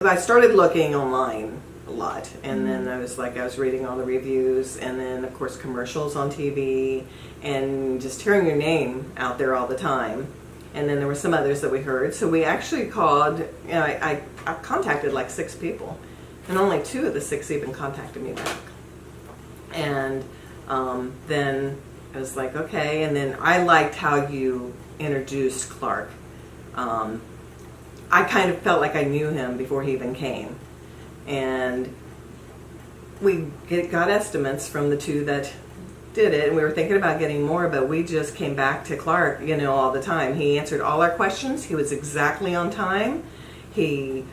I started looking online a lot, and then I was reading all the reviews, and then of course commercials on TV, and just hearing your name out there all the time. And then there were some others that we heard, so we actually called. I contacted like 6 people, and only 2 of the 6 even contacted me back. And then I was like, okay. And then I liked how you introduced Clark. I kind of felt like I knew him before he even came. And we got estimates from the 2 that did it, and we were thinking about getting more, but we just came back to Clark, all the time. He answered all our questions. He was exactly on time. He,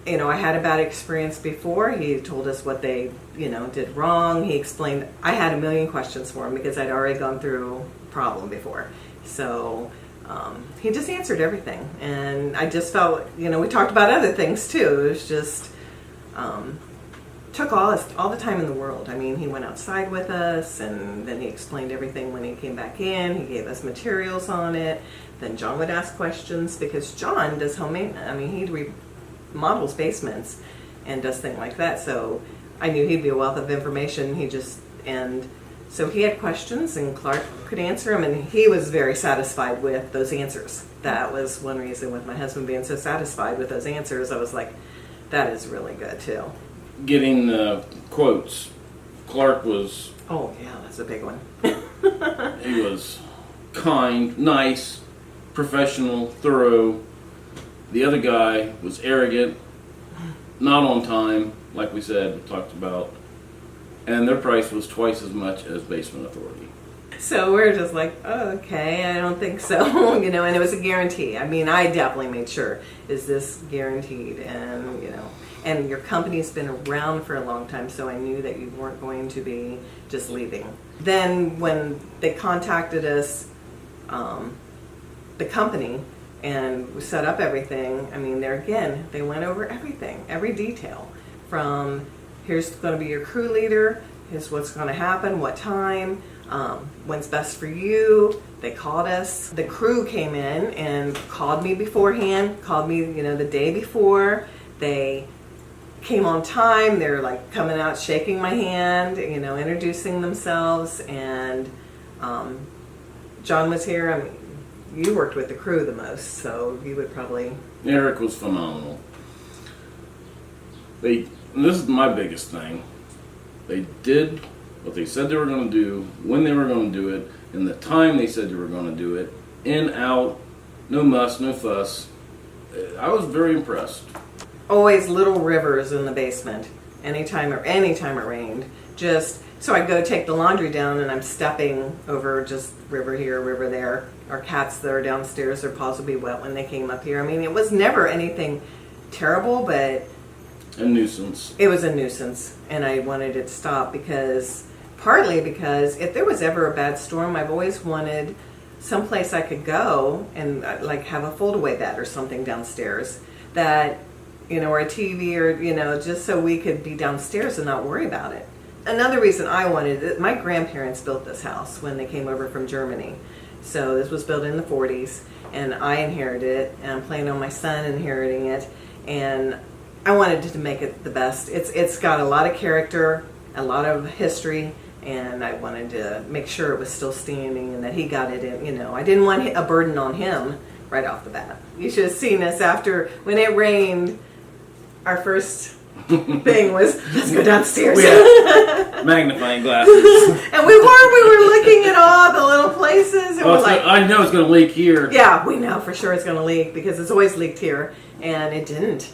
I had a bad experience before. He told us what they, did wrong. He explained. I had a million questions for him because I'd already gone through a problem before. So he just answered everything, and I just felt, we talked about other things too. It was just took all the time in the world. I mean, he went outside with us, and then he explained everything when he came back in. He gave us materials on it. Then John would ask questions because John does home maintenance. I mean, he remodels basements and does things like that. So I knew he'd be a wealth of information. So he had questions, and Clark could answer them, and he was very satisfied with those answers. That was one reason, with my husband being so satisfied with those answers, I was like, that is really good too. Getting the quotes, Clark was... Oh yeah, that's a big one. He was kind, nice, professional, thorough. The other guy was arrogant, not on time, like we said, talked about. And their price was twice as much as Basement Authority. So we're just like, oh, okay, I don't think so, and it was a guarantee. I mean, I definitely made sure, is this guaranteed? And, and your company's been around for a long time, so I knew that you weren't going to be just leaving. Then when they contacted us, the company, and we set up everything, I mean, they went over everything, every detail, from here's going to be your crew leader, here's what's going to happen, what time, when's best for you. They called us. The crew came in and called me beforehand, called me, the day before. They came on time. They're like coming out, shaking my hand, introducing themselves. And John was here. I mean, you worked with the crew the most, so you would probably... Eric was phenomenal. This is my biggest thing. They did what they said they were going to do, when they were going to do it, and the time they said they were going to do it. In, out, no muss, no fuss. I was very impressed. Always little rivers in the basement. Anytime it rained. Just so I go take the laundry down, and I'm stepping over just river here, river there. Our cats that are downstairs, their paws would be wet when they came up here. I mean, it was never anything terrible, but... A nuisance. It was a nuisance, and I wanted it to stop partly because if there was ever a bad storm, I've always wanted someplace I could go and like have a fold-away bed or something downstairs that, or a TV or, just so we could be downstairs and not worry about it. Another reason I wanted it, my grandparents built this house when they came over from Germany. So this was built in the 40s, and I inherited it, and I'm planning on my son inheriting it, and I wanted to make it the best. It's got a lot of character, a lot of history, and I wanted to make sure it was still standing and that he got it in, I didn't want a burden on him right off the bat. You should have seen us when it rained, our first thing was, let's go downstairs. We had magnifying glasses. And we were looking at all the little places. And I know it's going to leak here. Yeah, we know for sure it's going to leak because it's always leaked here, and it didn't.